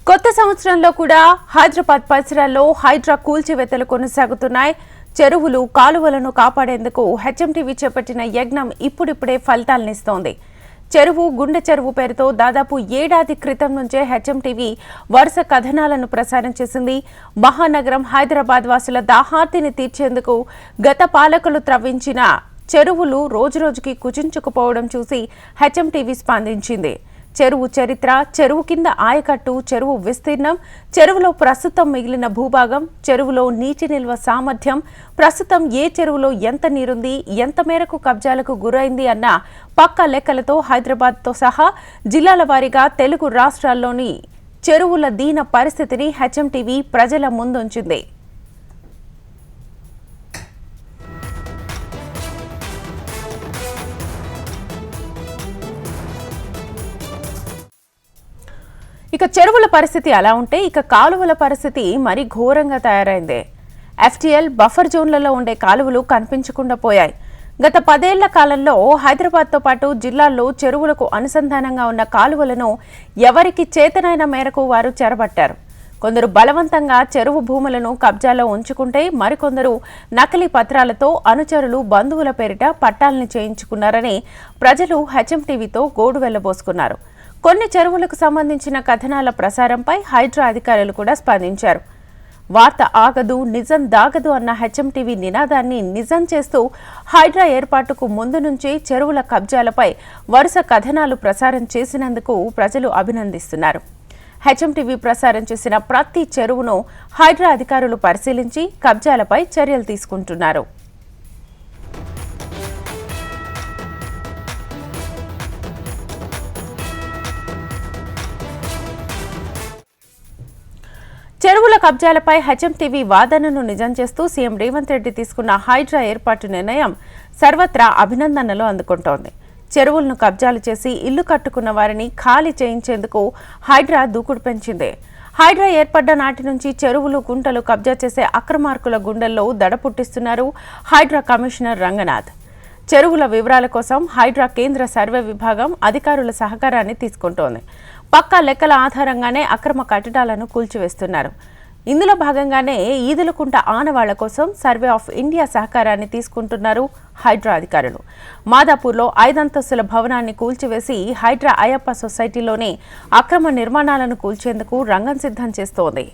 కొత్త సంవత్సరంలో కూడా హైదరాబాద్ పరిసరాల్లో హైడ్రా కూల్చివేతలు కొనసాగుతున్నాయి. చెరువులు, కాలువలను కాపాడేందుకు హెచ్ఎంటీవీ చేపట్టిన యజ్ఞం ఇప్పుడిప్పుడే ఫలితాలనిస్తోంది. చెరువు, గుండె చెరువు పేరుతో దాదాపు ఏడాది క్రితం నుంచే హెచ్ఎంటీవీ వరుస కథనాలను ప్రసారం చేసింది. మహానగరం హైదరాబాద్ వాసుల దాహార్తిని తీర్చేందుకు గత పాలకులు త్రవ్వించిన చెరువులు రోజురోజుకి కుచించుకుపోవడం చూసి హెచ్ఎంటీవీ స్పందించింది. చెరువు చరిత్ర, చెరువు కింద ఆయకట్టు, చెరువు విస్తీర్ణం, చెరువులో ప్రస్తుతం మిగిలిన భూభాగం, చెరువులో నీటి నిల్వ సామర్థ్యం, ప్రస్తుతం ఏ చెరువులో ఎంత నీరుంది, ఎంత మేరకు కబ్జాలకు గురైంది అన్న పక్కా లెక్కలతో హైదరాబాద్తో సహా జిల్లాల వారీగా తెలుగు రాష్ట్రాల్లోని చెరువుల దీన పరిస్థితిని హెచ్ఎంటీవీ ప్రజల ముందుంచింది. ఇక చెరువుల పరిస్థితి అలా ఉంటే ఇక కాలువల పరిస్థితి మరీ ఘోరంగా తయారైంది. ఎఫ్టీఎల్ బఫర్ జోన్లలో ఉండే కాలువలు కనిపించకుండా పోయాయి. గత 10 ఏళ్ల కాలంలో హైదరాబాద్తో పాటు జిల్లాల్లో చెరువులకు అనుసంధానంగా ఉన్న కాలువలను ఎవరికి చేతనైన మేరకు వారు చెరబట్టారు. కొందరు బలవంతంగా చెరువు భూములను కబ్జాలో ఉంచుకుంటే మరికొందరు నకిలీ పత్రాలతో అనుచరులు, బంధువుల పేరిట పట్టాలని చేయించుకున్నారని ప్రజలు హెచ్ఎంటీవీతో గోడు వెళ్లబోసుకున్నారు. కొన్ని చెరువులకు సంబంధించిన కథనాల ప్రసారంపై హైడ్రా అధికారులు కూడా స్పందించారు. వార్త ఆగదు, నిజం దాగదు అన్న హెచ్ఎంటీవీ నినాదాన్ని నిజం చేస్తూ హైడ్రా ఏర్పాటుకు ముందు నుంచి చెరువుల కబ్జాలపై వరుస కథనాలు ప్రసారం చేసినందుకు ప్రజలు అభినందిస్తున్నారు. హెచ్ఎంటీవీ ప్రసారం చేసిన ప్రతి చెరువును హైడ్రా అధికారులు పరిశీలించి కబ్జాలపై చర్యలు తీసుకుంటున్నారు. చెరువుల కబ్జాలపై హెచ్ఎంటీవీ వాదనను నిజం చేస్తూ సీఎం రేవంత్ రెడ్డి తీసుకున్న హైడ్రా ఏర్పాటు నిర్ణయం సర్వత్రా అభినందనలు అందుకుంటోంది. చెరువులను కబ్జాలు చేసి ఇల్లు కట్టుకున్న వారిని ఖాళీ చేయించేందుకు హైడ్రా దూకుడు పెంచింది. హైడ్రా ఏర్పడ్డ నాటి నుంచి చెరువులు, గుంటలు కబ్జా చేసే అక్రమార్కుల గుండెల్లో దడ పుట్టిస్తున్నారు హైడ్రా కమిషనర్ రంగనాథ్. చెరువుల వివరాల కోసం హైడ్రా కేంద్ర సర్వే విభాగం అధికారుల సహకారాన్ని తీసుకుంటోంది. పక్కా లెక్కల ఆధారంగానే అక్రమ కట్టడాలను కూల్చివేస్తున్నారు. ఇందులో భాగంగానే ఈదులకుంట ఆనవాళ్ల కోసం సర్వే ఆఫ్ ఇండియా సహకారాన్ని తీసుకుంటున్నారు హైడ్రా అధికారులు. మాదాపూర్లో 5 అంతస్తుల భవనాన్ని కూల్చివేసి హైడ్రా అయ్యప్ప సొసైటీలోని అక్రమ నిర్మాణాలను కూల్చేందుకు రంగం సిద్ధం చేస్తోంది.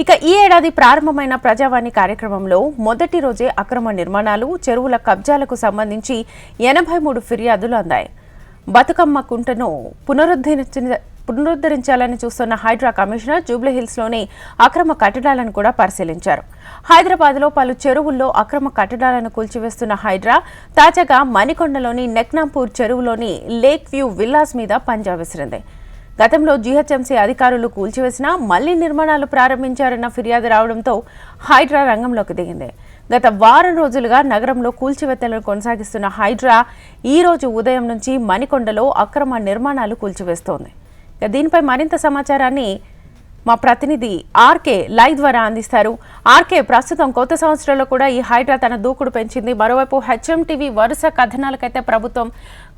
ఇక ఈ ఏడాది ప్రారంభమైన ప్రజావాణి కార్యక్రమంలో మొదటి రోజే అక్రమ నిర్మాణాలు, చెరువుల కబ్జాలకు సంబంధించి 83 ఫిర్యాదులు అందాయి. బతుకమ్మ కుంటను పునరుద్ధరించాలని చూస్తున్న హైడ్రా కమిషనర్ జూబ్లీహిల్స్లోని అక్రమ కట్టడాలను కూడా పరిశీలించారు. హైదరాబాద్లో పలు చెరువుల్లో అక్రమ కట్టడాలను కూల్చివేస్తున్న హైడ్రా తాజాగా మణికొండలోని నెక్నాంపూర్ చెరువులోని లేక్ వ్యూ విల్లాస్ మీద పంజా విసిరింది. గతంలో జీహెచ్ఎంసీ అధికారులు కూల్చివేసినా మళ్లీ నిర్మాణాలు ప్రారంభించారన్న ఫిర్యాదు రావడంతో హైడ్రా రంగంలోకి దిగింది. గత వారం రోజులుగా నగరంలో కూల్చివేతలను కొనసాగిస్తున్న హైడ్రా ఈ రోజు ఉదయం నుంచి మణికొండలో అక్రమ నిర్మాణాలు కూల్చివేస్తోంది. దీనిపై మరింత సమాచారాన్ని మా ప్రతినిధి ఆర్కే లైవ్ ద్వారా అందిస్తారు. ఆర్కే, ప్రస్తుతం కొత్త సంవత్సరంలో కూడా ఈ హైడ్రా తన దూకుడు పెంచింది. మరోవైపు హెచ్ఎంటీవీ వరుస కథనాలకైతే ప్రభుత్వం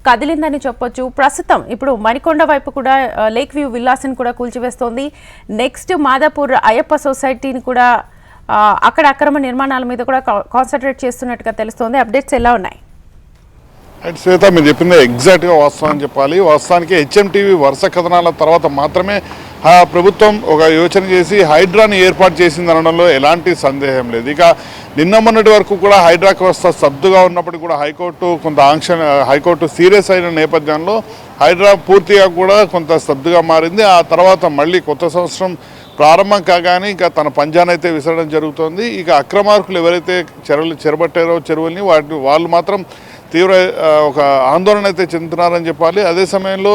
కదిలిందని చెప్పొచ్చు. ప్రస్తుతం ఇప్పుడు మణికొండ వైపు కూడా లేక్ వ్యూ విల్లాస్ని కూడా కూల్చివేస్తోంది. నెక్స్ట్ మాదాపూర్ అయ్యప్ప సొసైటీని కూడా అక్కడ అక్రమ నిర్మాణాల మీద కూడా కాన్సన్ట్రేట్ చేస్తున్నట్టుగా తెలుస్తోంది. అప్డేట్స్ ఎలా ఉన్నాయి? శ్వేత, మీరు చెప్పింది ఎగ్జాక్ట్గా వాస్తవం అని చెప్పాలి. వాస్తవానికి హెచ్ఎంటీవీ వరుస కథనాల తర్వాత మాత్రమే ప్రభుత్వం ఒక యోచన చేసి హైడ్రాని ఏర్పాటు చేసింది అనడంలో ఎలాంటి సందేహం లేదు. ఇక నిన్న మొన్నటి వరకు కూడా హైడ్రా వ్యవస్థ స్తబ్దుగా ఉన్నప్పటికీ కూడా హైకోర్టు సీరియస్ అయిన నేపథ్యంలో హైడ్రా పూర్తిగా కూడా కొంత స్తబ్దుగా మారింది. ఆ తర్వాత మళ్ళీ కొత్త సంవత్సరం ప్రారంభం కాగానే ఇక తన పంజానైతే విసరడం జరుగుతోంది. ఇక అక్రమార్కులు ఎవరైతే చెరబట్టారో చెరువుల్ని వాళ్ళు మాత్రం తీవ్ర ఒక ఆందోళన అయితే చెందుతున్నారని చెప్పాలి. అదే సమయంలో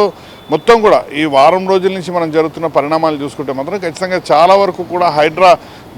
మొత్తం కూడా ఈ వారం రోజుల నుంచి మనం జరుగుతున్న పరిణామాలు చూసుకుంటే మాత్రం ఖచ్చితంగా చాలా వరకు కూడా హైడ్రా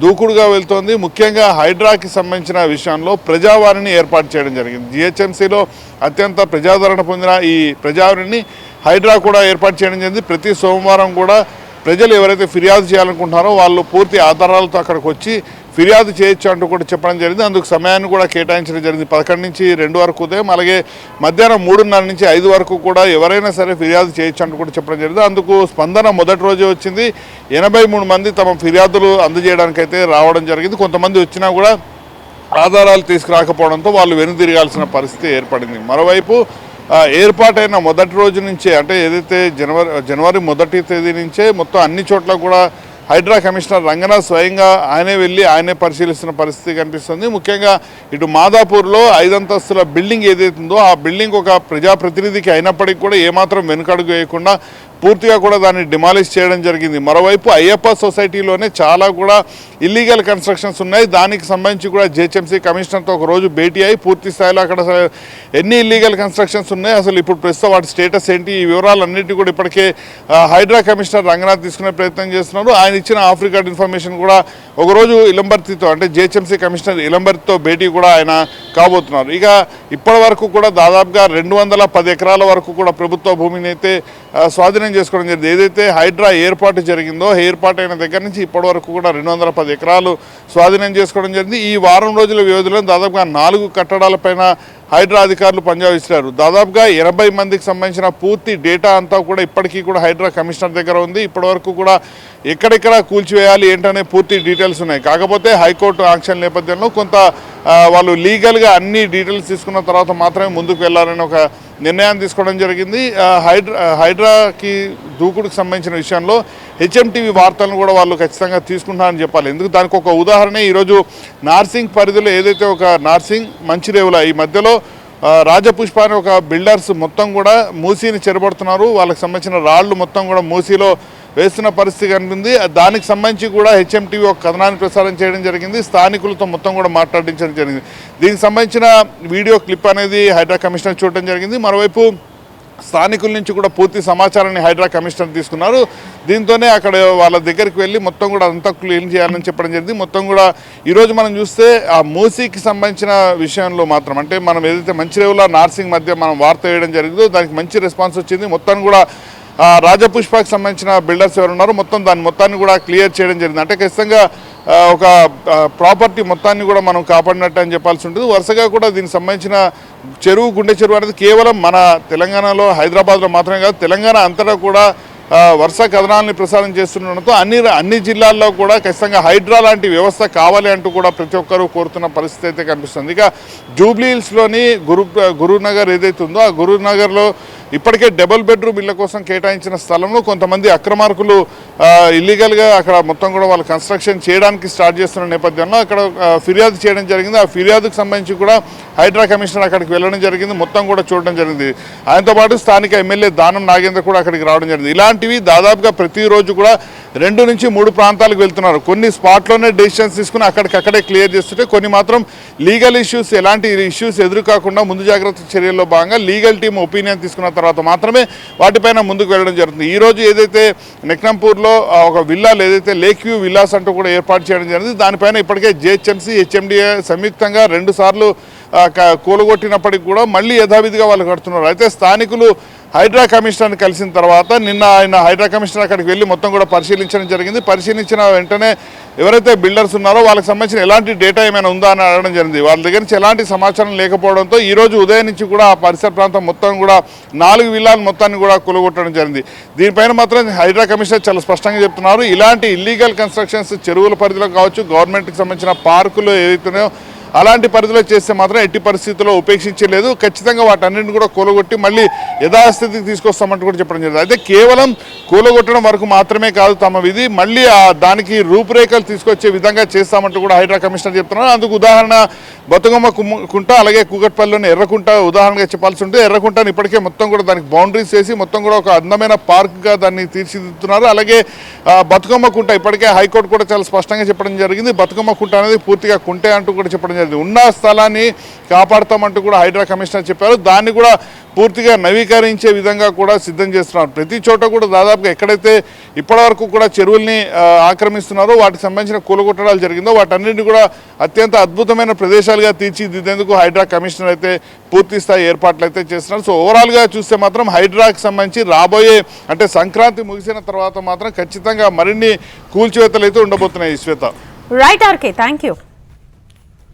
దూకుడుగా వెళ్తోంది. ముఖ్యంగా హైడ్రాకి సంబంధించిన విషయంలో ప్రజావాణిని ఏర్పాటు చేయడం జరిగింది. జిహెచ్ఎంసీలో అత్యంత ప్రజాదరణ పొందిన ఈ ప్రజావాణిని హైడ్రా కూడా ఏర్పాటు చేయడం జరిగింది. ప్రతి సోమవారం కూడా ప్రజలు ఎవరైతే ఫిర్యాదు చేయాలనుకుంటున్నారో వాళ్ళు పూర్తి ఆధారాలతో అక్కడికి వచ్చి ఫిర్యాదు చేయొచ్చు అంటూ కూడా చెప్పడం జరిగింది. అందుకు సమయాన్ని కూడా కేటాయించడం జరిగింది. 11 నుంచి 2 వరకు ఉదయం, అలాగే మధ్యాహ్నం 3:30 నుంచి 5 వరకు కూడా ఎవరైనా సరే ఫిర్యాదు చేయొచ్చు అంటూ కూడా చెప్పడం జరిగింది. అందుకు స్పందన మొదటి రోజే వచ్చింది. 83 మంది తమ ఫిర్యాదులు అందజేయడానికైతే రావడం జరిగింది. కొంతమంది వచ్చినా కూడా ఆధారాలు తీసుకురాకపోవడంతో వాళ్ళు వెనుదిరగాల్సిన పరిస్థితి ఏర్పడింది. మరోవైపు ఏర్పాటైన మొదటి రోజు నుంచే, అంటే ఏదైతే జనవరి 1వ తేదీ నుంచే మొత్తం అన్ని చోట్ల కూడా హైడ్రా కమిషనర్ రంగనాథ్ స్వయంగా ఆయనే వెళ్ళి ఆయనే పరిశీలిస్తున్న పరిస్థితి కనిపిస్తుంది. ముఖ్యంగా ఇటు మాదాపూర్లో 5 అంతస్తుల బిల్డింగ్ ఏదైతుందో ఆ బిల్డింగ్ ఒక ప్రజాప్రతినిధికి అయినప్పటికీ కూడా ఏమాత్రం వెనుకడుగు వేయకుండా పూర్తిగా కూడా దాన్ని డిమాలిష్ చేయడం జరిగింది. మరోవైపు అయ్యప్ప సొసైటీలోనే చాలా కూడా ఇల్లీగల్ కన్స్ట్రక్షన్స్ ఉన్నాయి. దానికి సంబంధించి కూడా జిహెచ్ఎంసీ కమిషనర్తో ఒక రోజు భేటీ అయి పూర్తి స్థాయిలో అక్కడ ఎన్ని ఇల్లీగల్ కన్స్ట్రక్షన్స్ ఉన్నాయి, అసలు ఇప్పుడు ప్రస్తుతం వాటి స్టేటస్ ఏంటి, ఈ వివరాలన్నింటినీ కూడా ఇప్పటికే హైడ్రా కమిషనర్ రంగనాథ్ తీసుకునే ప్రయత్నం చేస్తున్నారు. ఆయన ఇచ్చిన ఆఫ్ రికార్డ్ ఇన్ఫర్మేషన్ కూడా ఒకరోజు ఇలంబర్తితో, అంటే జిహెచ్ఎంసీ కమిషనర్ ఇలంబర్తితో భేటీ కూడా ఆయన కాబోతున్నారు. ఇక ఇప్పటి వరకు కూడా దాదాపుగా 210 ఎకరాల వరకు కూడా ప్రభుత్వ భూమిని అయితే స్వాధీనం చేసుకోవడం జరిగింది. ఏదైతే హైడ్రా ఏర్పాటు జరిగిందో, ఏర్పాటు అయిన దగ్గర నుంచి ఇప్పటి వరకు కూడా 210 ఎకరాలు స్వాధీనం చేసుకోవడం జరిగింది. ఈ వారం రోజుల వ్యవధిలో దాదాపుగా 4 కట్టడాలపైన హైడ్రా అధికారులు పంజా విసిరారు. దాదాపుగా 80 మందికి సంబంధించిన పూర్తి డేటా అంతా కూడా ఇప్పటికీ కూడా హైడ్రా కమిషనర్ దగ్గర ఉంది. ఇప్పటివరకు కూడా ఎక్కడెక్కడ కూల్చివేయాలి ఏంటనే పూర్తి డీటెయిల్స్ ఉన్నాయి. కాకపోతే హైకోర్టు ఆంక్షల నేపథ్యంలో కొంత వాళ్ళు లీగల్గా అన్ని డీటెయిల్స్ తీసుకున్న తర్వాత మాత్రమే ముందుకు వెళ్ళాలని ఒక నిర్ణయాన్ని తీసుకోవడం జరిగింది. హైడ్రాకి దూకుడుకు సంబంధించిన విషయంలో హెచ్ఎంటీవీ వార్తలను కూడా వాళ్ళు ఖచ్చితంగా తీసుకుంటారని చెప్పాలి. ఎందుకు దానికి ఒక ఉదాహరణ, ఈరోజు నార్సింగ్ పరిధిలో ఏదైతే ఒక నార్సింగ్ మంచిరేవుల ఈ మధ్యలో రాజపుష్ప అనే ఒక బిల్డర్స్ మొత్తం కూడా మూసీని చెరబడుతున్నారు. వాళ్ళకి సంబంధించిన రాళ్లు మొత్తం కూడా మూసీలో వేస్తున్న పరిస్థితి కనిపింది. దానికి సంబంధించి కూడా హెచ్ఎంటీవీ ఒక కథనాన్ని ప్రసారం చేయడం జరిగింది. స్థానికులతో మొత్తం కూడా మాట్లాడించడం జరిగింది. దీనికి సంబంధించిన వీడియో క్లిప్ అనేది హైడ్రా కమిషనర్ చూడడం జరిగింది. మరోవైపు స్థానికుల నుంచి కూడా పూర్తి సమాచారాన్ని హైడ్రా కమిషనర్ తీసుకున్నారు. దీంతోనే అక్కడ వాళ్ళ దగ్గరికి వెళ్ళి మొత్తం కూడా అంతా క్లీన్ చేయాలని చెప్పడం జరిగింది. మొత్తం కూడా ఈరోజు మనం చూస్తే ఆ మూసీకి సంబంధించిన విషయంలో మాత్రం, అంటే మనం ఏదైతే మంచిరేవుల నార్సింగ్ మధ్య మనం వార్త వేయడం జరిగిందో దానికి మంచి రెస్పాన్స్ వచ్చింది. మొత్తం కూడా రాజపుష్పకి సంబంధించిన బిల్డర్స్ ఎవరున్నారో దాని మొత్తాన్ని కూడా క్లియర్ చేయడం జరిగింది. అంటే ఖచ్చితంగా ఒక ప్రాపర్టీ మొత్తాన్ని కూడా మనం కాపాడినట్టు అని చెప్పాల్సి ఉంటుంది. వరుసగా కూడా దీనికి సంబంధించిన గుండె చెరువు అనేది కేవలం మన తెలంగాణలో హైదరాబాద్లో మాత్రమే కాదు, తెలంగాణ అంతటా కూడా వరుస కథనాలని ప్రసారం చేస్తుండడంతో అన్ని జిల్లాల్లో కూడా ఖచ్చితంగా హైడ్రా లాంటి వ్యవస్థ కావాలి అంటూ కూడా ప్రతి ఒక్కరూ కోరుతున్న పరిస్థితి అయితే కనిపిస్తుంది. ఇక జూబ్లీ హిల్స్లోని గురునగర్ ఏదైతే ఉందో ఆ గురునగర్లో ఇప్పటికే డబుల్ బెడ్రూమ్ ఇళ్ల కోసం కేటాయించిన స్థలంలో కొంతమంది అక్రమార్కులు ఇల్లీగల్గా అక్కడ మొత్తం కూడా వాళ్ళు కన్స్ట్రక్షన్ చేయడానికి స్టార్ట్ చేస్తున్న నేపథ్యంలో అక్కడ ఫిర్యాదు చేయడం జరిగింది. ఆ ఫిర్యాదుకు సంబంధించి కూడా హైడ్రా కమిషనర్ అక్కడికి వెళ్ళడం జరిగింది, మొత్తం కూడా చూడడం జరిగింది. ఆయనతో పాటు స్థానిక ఎమ్మెల్యే దానం నాగేంద్ర కూడా అక్కడికి రావడం జరిగింది. ఇలాంటివి దాదాపుగా ప్రతిరోజు కూడా 2 నుంచి 3 ప్రాంతాలకు వెళ్తున్నారు. కొన్ని స్పాట్లోనే డెసిషన్స్ తీసుకుని అక్కడికక్కడే క్లియర్ చేస్తుంటే, కొన్ని మాత్రం లీగల్ ఇష్యూస్, ఎలాంటి ఇష్యూస్ ఎదురు కాకుండా ముందు జాగ్రత్త చర్యల్లో భాగంగా లీగల్ టీమ్ ఒపీనియన్ తీసుకున్న తర్వాత మాత్రమే వాటిపైన ముందుకు వెళ్ళడం జరుగుతుంది. ఈరోజు ఏదైతే నెక్నంపూర్లో ఒక విల్లాలు ఏదైతే లేక్ వ్యూ విల్లాస్ అంటూ కూడా ఏర్పాటు చేయడం జరిగింది, దానిపైన ఇప్పటికే జిహెచ్ఎంసీ హెచ్ఎండిఏ సంయుక్తంగా 2 సార్లు కూలగొట్టినప్పటికి కూడా మళ్ళీ యథావిధిగా వాళ్ళు కడుతున్నారు. అయితే స్థానికులు హైడ్రా కమిషనర్ని కలిసిన తర్వాత నిన్న ఆయన హైడ్రా కమిషనర్ అక్కడికి వెళ్ళి మొత్తం కూడా పరిశీలించడం జరిగింది. పరిశీలించిన వెంటనే ఎవరైతే బిల్డర్స్ ఉన్నారో వాళ్ళకి సంబంధించిన ఎలాంటి డేటా ఏమైనా ఉందా అని అడగడం జరిగింది. వాళ్ళ దగ్గర నుంచి ఎలాంటి సమాచారం లేకపోవడంతో ఈరోజు ఉదయం నుంచి కూడా ఆ పరిసర ప్రాంతం మొత్తం కూడా 4 విల్లాలు మొత్తాన్ని కూడా కూలగొట్టడం జరిగింది. దీనిపైన మాత్రం హైడ్రా కమిషనర్ చాలా స్పష్టంగా చెప్తున్నారు, ఇలాంటి ఇల్లీగల్ కన్స్ట్రక్షన్స్ చెరువుల పరిధిలో కావచ్చు, గవర్నమెంట్కి సంబంధించిన పార్కులు ఏదైతున్నాయో అలాంటి పరిధిలో చేస్తే మాత్రం ఎట్టి పరిస్థితుల్లో ఉపేక్షించలేదు. ఖచ్చితంగా వాటన్నింటిని కూడా కూలగొట్టి మళ్ళీ యథాస్థితికి తీసుకొస్తామంటూ కూడా చెప్పడం జరిగింది. అయితే కేవలం కూలగొట్టడం వరకు మాత్రమే కాదు తమ విధి, మళ్ళీ దానికి రూపురేఖలు తీసుకొచ్చే విధంగా చేస్తామంటూ కూడా హైడ్రా కమిషనర్ చెప్తున్నారు. అందుకు ఉదాహరణ బతుకమ్మ కుంట, అలాగే కూకట్పల్లిలోని ఎర్రకుంట ఉదాహరణగా చెప్పాల్సి ఉంటుంది. ఎర్రకుంటని ఇప్పటికే మొత్తం కూడా దానికి బౌండరీస్ వేసి మొత్తం కూడా ఒక అందమైన పార్క్గా దాన్ని తీర్చిదిద్దుతున్నారు. అలాగే బతుకమ్మ కుంట ఇప్పటికే హైకోర్టు కూడా చాలా స్పష్టంగా చెప్పడం జరిగింది. బతుకమ్మ కుంట అనేది పూర్తిగా కుంటే అంటూ కూడా చెప్పడం జరిగింది. జరిగింది. ఉన్న స్థలాన్ని కాపాడుతామంటూ కూడా హైడ్రా కమిషనర్ చెప్పారు. దాన్ని కూడా పూర్తిగా నవీకరించే విధంగా కూడా సిద్ధం చేస్తున్నారు. ప్రతి చోట కూడా దాదాపుగా ఎక్కడైతే ఇప్పటివరకు కూడా చెరువుల్ని ఆక్రమిస్తున్నారో వాటికి సంబంధించిన కూలగొట్టడాలు జరిగిందో వాటన్నింటినీ కూడా అత్యంత అద్భుతమైన ప్రదేశాలుగా తీర్చిదిద్దేందుకు హైడ్రా కమిషనర్ అయితే పూర్తి స్థాయి ఏర్పాట్లు అయితే చేస్తున్నారు. సో ఓవరాల్గా చూస్తే మాత్రం హైడ్రాకి సంబంధించి రాబోయే అంటే సంక్రాంతి ముగిసిన తర్వాత మాత్రం ఖచ్చితంగా మరిన్ని కూల్చివేతలు అయితే ఉండబోతున్నాయి. Shweta. Right RK, thank you.